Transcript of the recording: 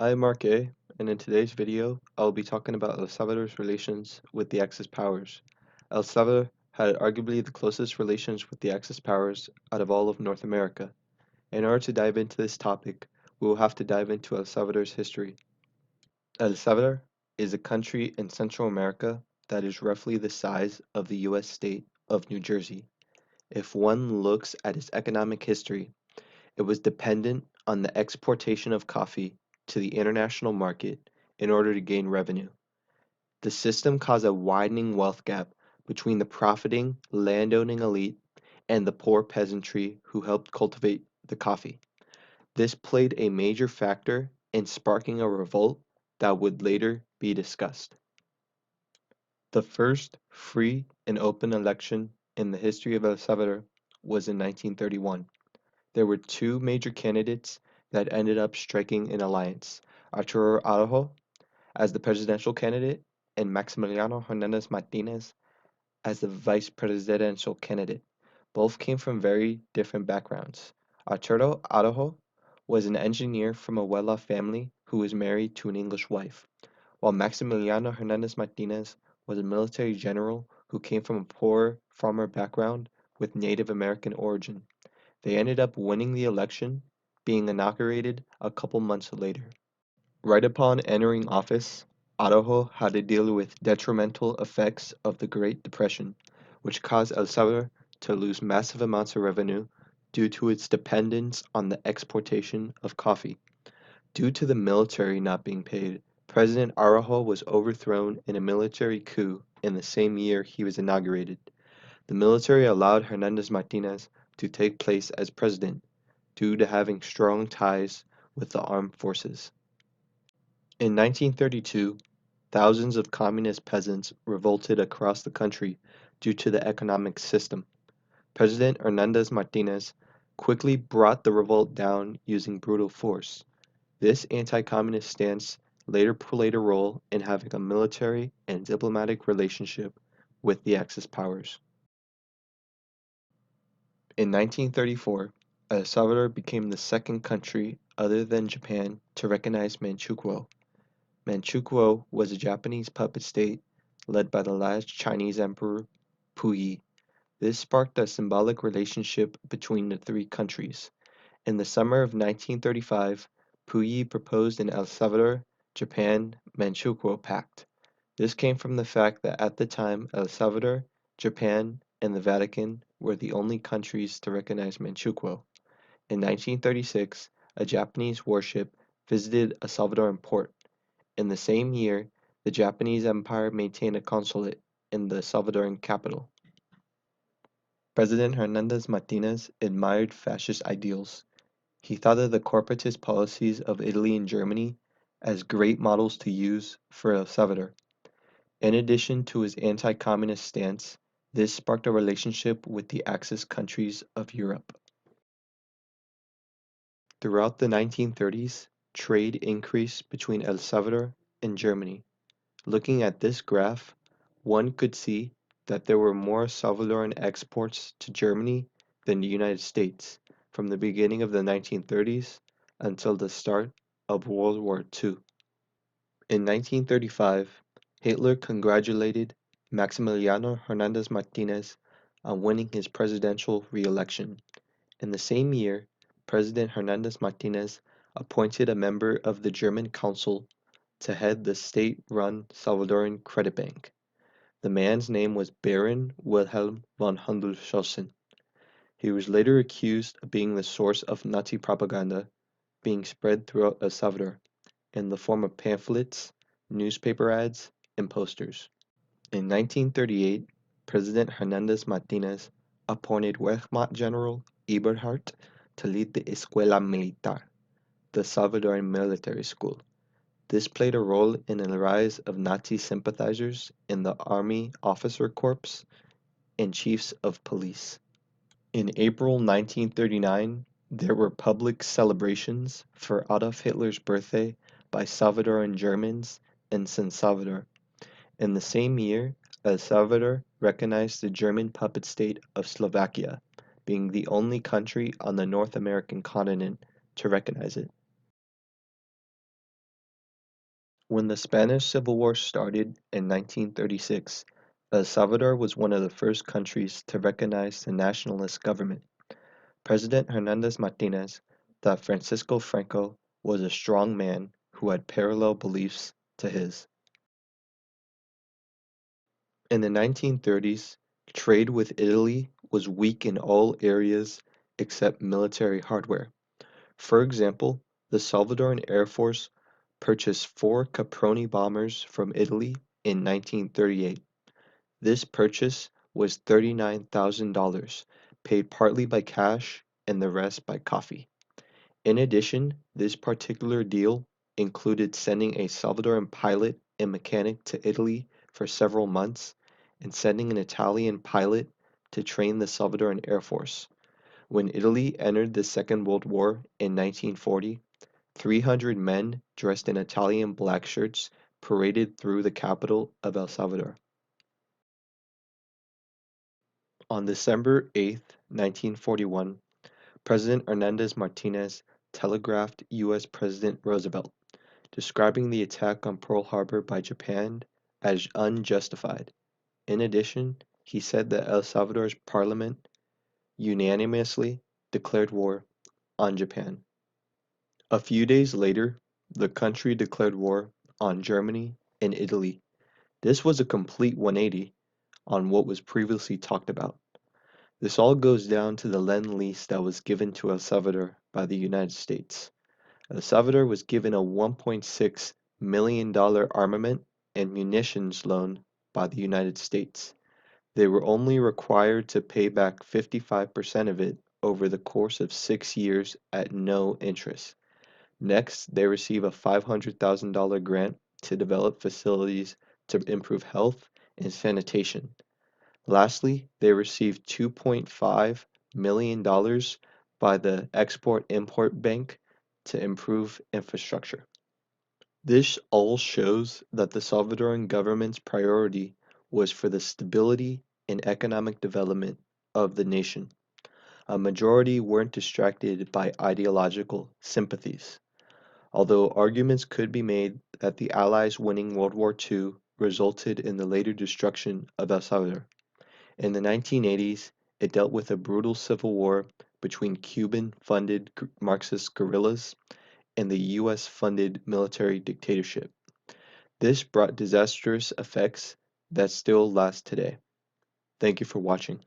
I'm Mark A, and in today's video, I will be talking about El Salvador's relations with the Axis powers. El Salvador had arguably the closest relations with the Axis powers out of all of North America. In order to dive into this topic, we will have to dive into El Salvador's history. El Salvador is a country in Central America that is roughly the size of the US state of New Jersey. If one looks at its economic history, it was dependent on the exportation of coffee to the international market in order to gain revenue. The system caused a widening wealth gap between the profiting, landowning elite and the poor peasantry who helped cultivate the coffee. This played a major factor in sparking a revolt that would later be discussed. The first free and open election in the history of El Salvador was in 1931. There were two major candidates that ended up striking an alliance: Arturo Araujo as the presidential candidate and Maximiliano Hernandez Martinez as the vice presidential candidate. Both came from very different backgrounds. Arturo Araujo was an engineer from a well-off family who was married to an English wife, while Maximiliano Hernandez Martinez was a military general who came from a poor farmer background with Native American origin. They ended up winning the election, being inaugurated a couple months later. Right upon entering office, Araujo had to deal with detrimental effects of the Great Depression, which caused El Salvador to lose massive amounts of revenue due to its dependence on the exportation of coffee. Due to the military not being paid, President Araujo was overthrown in a military coup in the same year he was inaugurated. The military allowed Hernandez Martinez to take place as president due to having strong ties with the armed forces. In 1932, thousands of communist peasants revolted across the country due to the economic system. President Hernandez Martinez quickly brought the revolt down using brutal force. This anti-communist stance later played a role in having a military and diplomatic relationship with the Axis powers. In 1934, El Salvador became the second country other than Japan to recognize Manchukuo. Manchukuo was a Japanese puppet state led by the last Chinese emperor, Puyi. This sparked a symbolic relationship between the three countries. In the summer of 1935, Puyi proposed an El Salvador-Japan-Manchukuo pact. This came from the fact that at the time El Salvador, Japan, and the Vatican were the only countries to recognize Manchukuo. In 1936, a Japanese warship visited a Salvadoran port. In the same year, the Japanese Empire maintained a consulate in the Salvadoran capital. President Hernandez Martinez admired fascist ideals. He thought of the corporatist policies of Italy and Germany as great models to use for El Salvador. In addition to his anti-communist stance, this sparked a relationship with the Axis countries of Europe. Throughout the 1930s, trade increased between El Salvador and Germany. Looking at this graph, one could see that there were more Salvadoran exports to Germany than the United States from the beginning of the 1930s until the start of World War II. In 1935, Hitler congratulated Maximiliano Hernandez Martinez on winning his presidential re-election. In the same year, President Hernandez Martinez appointed a member of the German Council to head the state-run Salvadoran Credit Bank. The man's name was Baron Wilhelm von Hundertshausen. He was later accused of being the source of Nazi propaganda being spread throughout El Salvador in the form of pamphlets, newspaper ads, and posters. In 1938, President Hernandez Martinez appointed Wehrmacht General Eberhardt to lead the Escuela Militar, the Salvadoran military school. This played a role in the rise of Nazi sympathizers in the Army Officer Corps and chiefs of police. In April 1939, there were public celebrations for Adolf Hitler's birthday by Salvadoran Germans in San Salvador. In the same year, El Salvador recognized the German puppet state of Slovakia, being the only country on the North American continent to recognize it. When the Spanish Civil War started in 1936, El Salvador was one of the first countries to recognize the nationalist government. President Hernandez Martinez thought Francisco Franco was a strong man who had parallel beliefs to his. In the 1930s, trade with Italy was weak in all areas except military hardware. For example, the Salvadoran Air Force purchased 4 Caproni bombers from Italy in 1938. This purchase was $39,000, paid partly by cash and the rest by coffee. In addition, this particular deal included sending a Salvadoran pilot and mechanic to Italy for several months and sending an Italian pilot to train the Salvadoran Air Force. When Italy entered the Second World War in 1940, 300 men dressed in Italian black shirts paraded through the capital of El Salvador. On December 8, 1941, President Hernandez Martinez telegraphed U.S. President Roosevelt, describing the attack on Pearl Harbor by Japan as unjustified. In addition, he said that El Salvador's parliament unanimously declared war on Japan. A few days later, the country declared war on Germany and Italy. This was a complete 180 on what was previously talked about. This all goes down to the Lend-Lease that was given to El Salvador by the United States. El Salvador was given a $1.6 million armament and munitions loan by the United States. They were only required to pay back 55% of it over the course of 6 years at no interest. Next, they receive a $500,000 grant to develop facilities to improve health and sanitation. Lastly, they received $2.5 million by the Export-Import Bank to improve infrastructure. This all shows that the Salvadoran government's priority was for the stability and economic development of the nation. A majority weren't distracted by ideological sympathies. Although arguments could be made that the Allies winning World War II resulted in the later destruction of El Salvador. In the 1980s, it dealt with a brutal civil war between Cuban-funded Marxist guerrillas and the US-funded military dictatorship. This brought disastrous effects that still last today. Thank you for watching.